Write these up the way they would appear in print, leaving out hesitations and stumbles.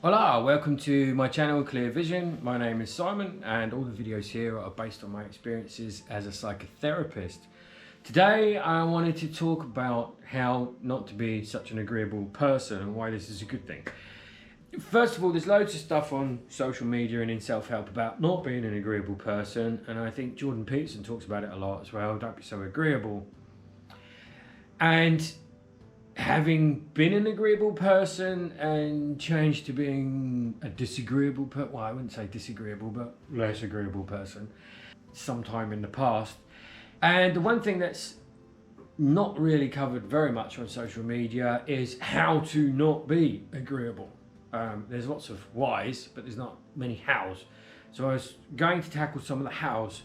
Hola, welcome to my channel Clear Vision. My name is Simon and all the videos here are based on my experiences as a psychotherapist. Today I wanted to talk about how not to be such an agreeable person and why this is a good thing. First of all, there's loads of stuff on social media and in self-help about not being an agreeable person, and I think Jordan Peterson talks about it a lot as well. Don't be so agreeable. And having been an agreeable person and changed to being a disagreeable person, well, I wouldn't say disagreeable, but less agreeable person sometime in the past. And the one thing that's not really covered very much on social media is how to not be agreeable. There's lots of whys, but there's not many hows. So I was going to tackle some of the hows.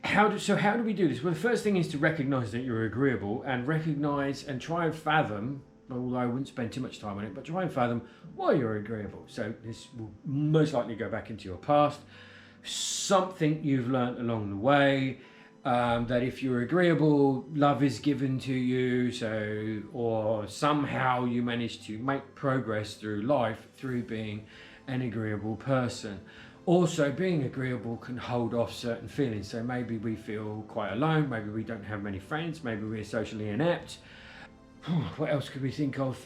How do we do this? Well, the first thing is to recognize that you're agreeable and recognize and try and fathom, although I wouldn't spend too much time on it, but try and fathom why you're agreeable. So this will most likely go back into your past, something you've learned along the way, that if you're agreeable, love is given to you, or somehow you manage to make progress through life through being an agreeable person. Also, being agreeable can hold off certain feelings. So maybe we feel quite alone, maybe we don't have many friends, maybe we're socially inept. What else could we think of?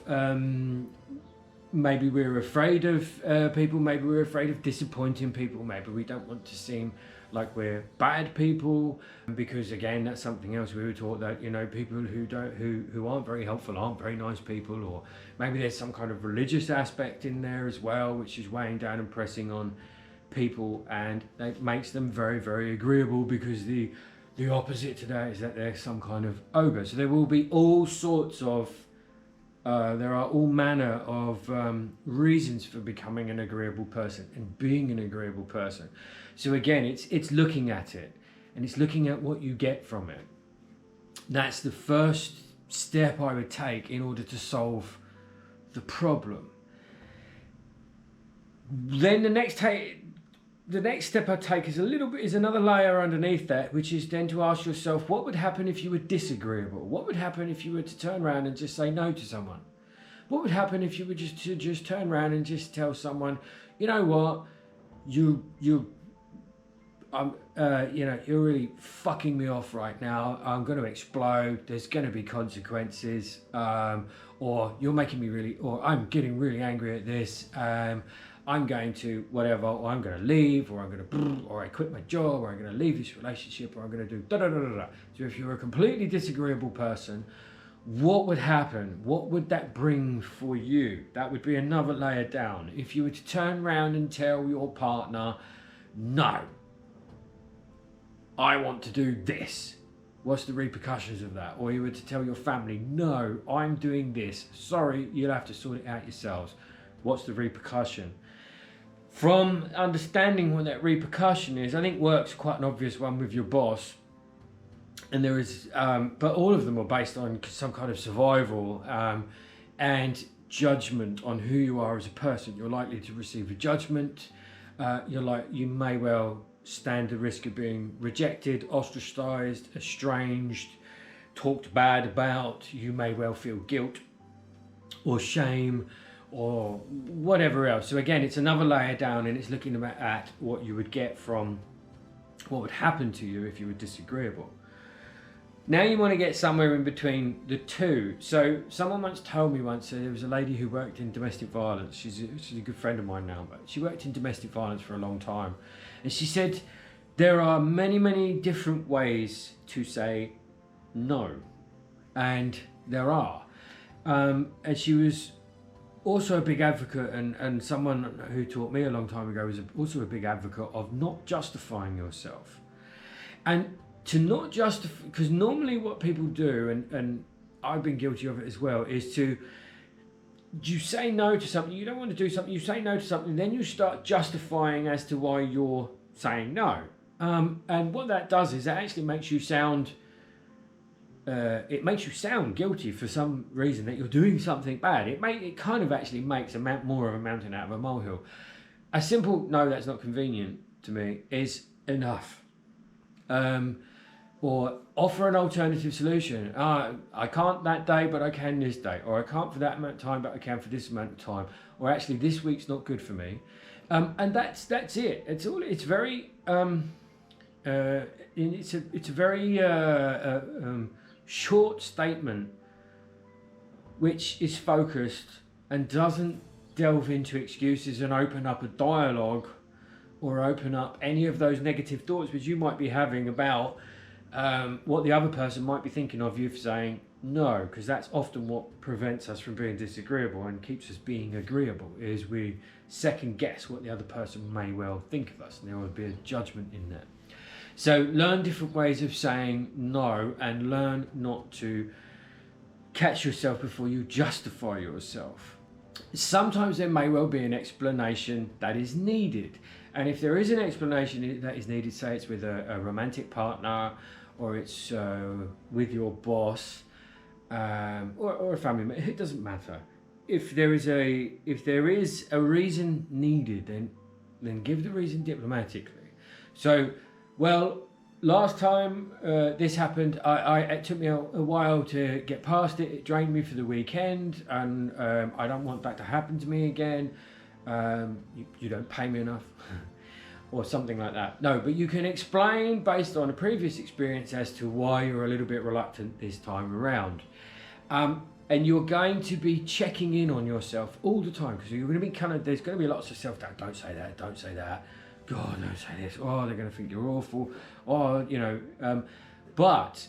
Maybe we're afraid of people, maybe we're afraid of disappointing people, maybe we don't want to seem like we're bad people, because again, that's something else we were taught, that people who aren't very helpful aren't very nice people. Or maybe there's some kind of religious aspect in there as well, which is weighing down and pressing on people, and that makes them very, very agreeable, because the opposite to that is that they're some kind of ogre. So there will be all sorts of there are all manner of reasons for becoming an agreeable person and being an agreeable person. So again, it's looking at it, and it's looking at what you get from it. That's the first step I would take in order to solve the problem. Then the next step I take is another layer underneath that, which is then to ask yourself, what would happen if you were disagreeable? What would happen if you were to turn around and just say no to someone? What would happen if you were just turn around and just tell someone, you know what, you're really fucking me off right now. I'm going to explode. There's going to be consequences, or you're making me or I'm getting really angry at this. I'm going to whatever, or I'm going to leave, or or I quit my job, or I'm going to leave this relationship, or I'm going to do da da da da da. So if you're a completely disagreeable person, what would happen? What would that bring for you? That would be another layer down. If you were to turn around and tell your partner, no, I want to do this, what's the repercussions of that? Or you were to tell your family, no, I'm doing this, sorry, you'll have to sort it out yourselves. What's the repercussion? From understanding what that repercussion is, I think work's quite an obvious one with your boss. And there is, but all of them are based on some kind of survival and judgment on who you are as a person. You're likely to receive a judgment. You may well stand the risk of being rejected, ostracized, estranged, talked bad about. You may well feel guilt or shame or whatever else. So again, it's another layer down, and it's looking at what you would get from what would happen to you if you were disagreeable. Now you want to get somewhere in between the two. So someone once told me there was a lady who worked in domestic violence. She's a good friend of mine now, but she worked in domestic violence for a long time. And she said, there are many, many different ways to say no. And there are. And she was also a big advocate, and someone who taught me a long time ago was also a big advocate of not justifying yourself. And to not justify, because normally what people do, and I've been guilty of it as well, is you say no to something, you don't want to do something, you say no to something, then you start justifying as to why you're saying no. And what that does is that actually makes you sound guilty for some reason, that you're doing something bad. It kind of actually makes more of a mountain out of a molehill. A simple no, that's not convenient to me, is enough. or offer an alternative solution. I can't that day, but I can this day, or I can't for that amount of time, but I can for this amount of time, or actually this week's not good for me, and that's it. It's very it's a very short statement, which is focused and doesn't delve into excuses and open up a dialogue or open up any of those negative thoughts which you might be having about what the other person might be thinking of you for saying no, because that's often what prevents us from being disagreeable and keeps us being agreeable, is we second guess what the other person may well think of us, and there will be a judgment in that. So learn different ways of saying no, and learn not to catch yourself before you justify yourself. Sometimes there may well be an explanation that is needed, and if there is an explanation that is needed, say it's with a romantic partner, or it's with your boss, or a family member, it doesn't matter. If there is a reason needed, then give the reason diplomatically. So, well, last time this happened, it took me a while to get past it. It drained me for the weekend, and I don't want that to happen to me again. You don't pay me enough, or something like that. No, but you can explain based on a previous experience as to why you're a little bit reluctant this time around. And you're going to be checking in on yourself all the time, because you're going to be there's going to be lots of self-doubt. Don't say that, don't say that. God, don't say this. Oh, they're going to think you're awful. Oh, but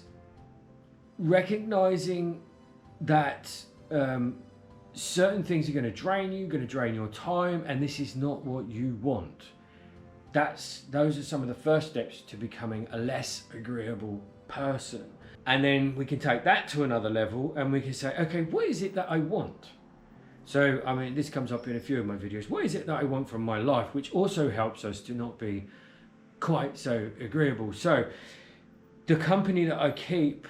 recognizing that certain things are going to drain you, going to drain your time, and this is not what you want. Those are some of the first steps to becoming a less agreeable person. And then we can take that to another level, and we can say, okay, what is it that I want? So, I mean, this comes up in a few of my videos. What is it that I want from my life? Which also helps us to not be quite so agreeable. So, the company that I keep,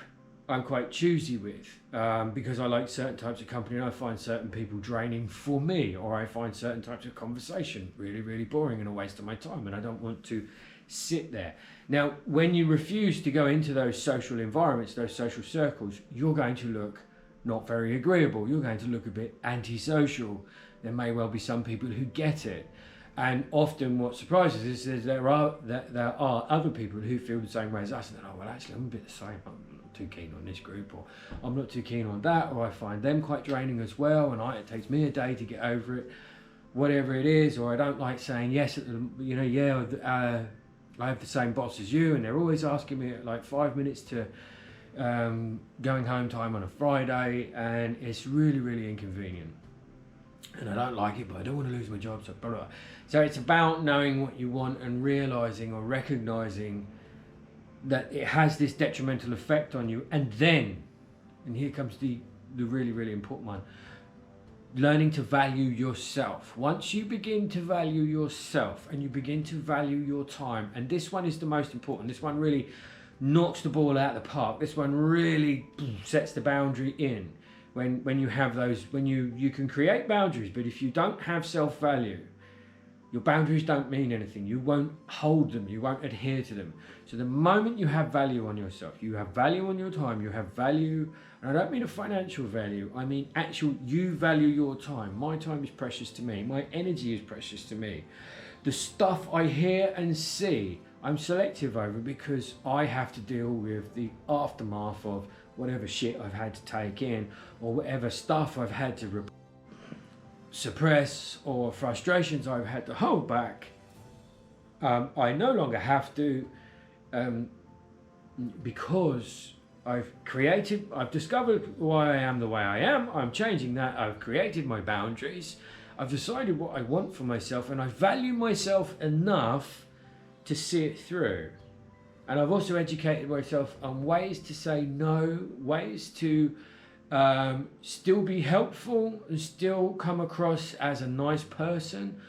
I'm quite choosy with, because I like certain types of company, and I find certain people draining for me, or I find certain types of conversation really, really boring and a waste of my time, and I don't want to sit there. Now, when you refuse to go into those social environments, those social circles, you're going to look not very agreeable. You're going to look a bit antisocial. There may well be some people who get it. And often what surprises is there are other people who feel the same way as us, and they're, oh, well, actually, I'm a bit the same. I'm not too keen on this group, or I'm not too keen on that, or I find them quite draining as well, and it takes me a day to get over it, whatever it is, or I don't like saying yes, I have the same boss as you, and they're always asking me at like 5 minutes to going home time on a Friday, and it's really, really inconvenient. And I don't like it, but I don't want to lose my job, so blah, blah. So it's about knowing what you want and realizing or recognizing that it has this detrimental effect on you. And then, and here comes the really, really important one, learning to value yourself. Once you begin to value yourself and you begin to value your time, and this one is the most important, this one really knocks the ball out of the park, this one really sets the boundary in. When you have those, when you can create boundaries, but if you don't have self-value, your boundaries don't mean anything. You won't hold them, you won't adhere to them. So the moment you have value on yourself, you have value on your time, you have value, and I don't mean a financial value, I mean actual, you value your time. My time is precious to me, my energy is precious to me. The stuff I hear and see, I'm selective over, because I have to deal with the aftermath of whatever shit I've had to take in, or whatever stuff I've had to suppress, or frustrations I've had to hold back. I no longer have to, because I've discovered why I am the way I am. I'm changing that. I've created my boundaries. I've decided what I want for myself, and I value myself enough to see it through. And I've also educated myself on ways to say no, ways to still be helpful and still come across as a nice person,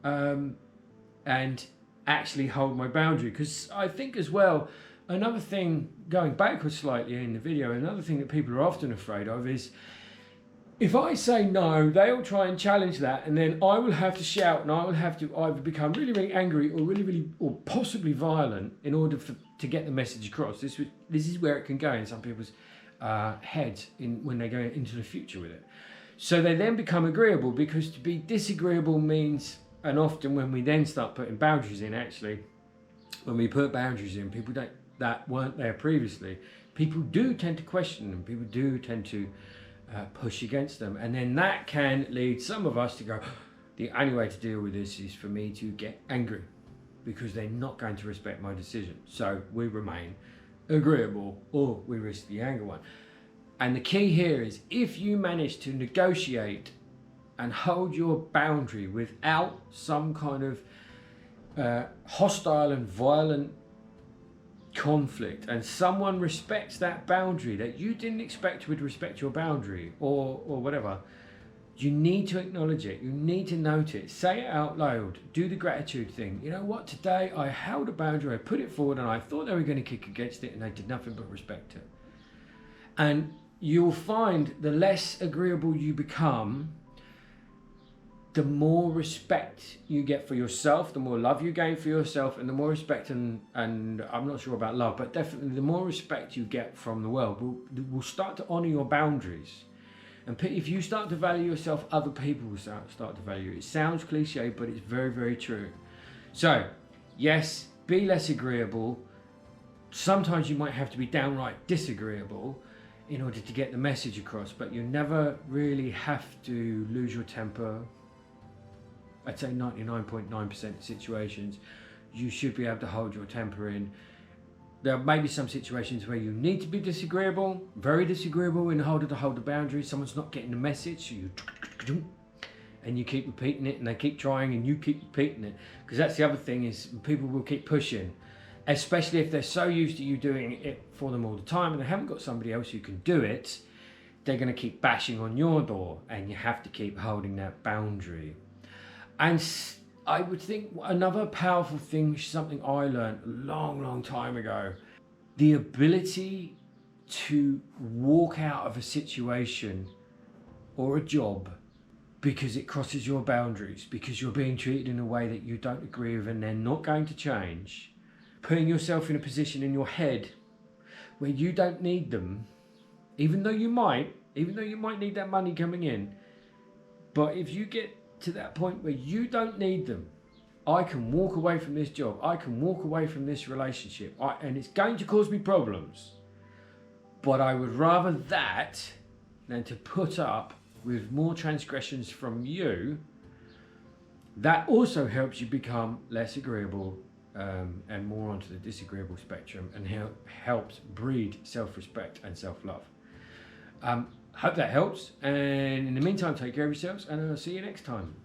and actually hold my boundary. Because I think as well, another thing, going backwards slightly in the video, another thing that people are often afraid of is, if I say no, they'll try and challenge that, and then I will have to shout, and I will have to either become really, really angry, or really, really, or possibly violent, in order to get the message across. This is where it can go in some people's heads when they go into the future with it. So they then become agreeable, because to be disagreeable means, and often when we then start putting boundaries in, actually, when we put boundaries in, people that weren't there previously, people do tend to question them. People do tend to push against them. And then that can lead some of us to go, the only way to deal with this is for me to get angry, because they're not going to respect my decision. So we remain agreeable, or we risk the anger one. And the key here is, if you manage to negotiate and hold your boundary without some kind of hostile and violent conflict, and someone respects that boundary that you didn't expect would respect your boundary, or whatever, you need to acknowledge it. You need to note it. Say it out loud. Do the gratitude thing. You know what? Today I held a boundary, I put it forward, and I thought they were going to kick against it, and they did nothing but respect it. And you'll find the less agreeable you become, the more respect you get for yourself, the more love you gain for yourself, and the more respect and I'm not sure about love, but definitely the more respect you get from the world will start to honour your boundaries. And if you start to value yourself, other people will start to value you. It sounds cliche, but it's very, very true. So, yes, be less agreeable. Sometimes you might have to be downright disagreeable in order to get the message across, but you never really have to lose your temper. I'd say 99.9% of situations, you should be able to hold your temper in. There may be some situations where you need to be disagreeable, very disagreeable, in order to hold the boundary. Someone's not getting the message, so and you keep repeating it, and they keep trying, and you keep repeating it. Because that's the other thing, is people will keep pushing, especially if they're so used to you doing it for them all the time, and they haven't got somebody else who can do it. They're going to keep bashing on your door, and you have to keep holding that boundary. And I would think another powerful thing, something I learned a long time ago, the ability to walk out of a situation or a job because it crosses your boundaries, because you're being treated in a way that you don't agree with and they're not going to change. Putting yourself in a position in your head where you don't need them, even though you might need that money coming in. But if you get to that point where you don't need them, I can walk away from this job, I can walk away from this relationship, and it's going to cause me problems, but I would rather that than to put up with more transgressions from you. That also helps you become less agreeable and more onto the disagreeable spectrum, and helps breed self-respect and self-love. Hope that helps, and in the meantime, take care of yourselves, and I'll see you next time.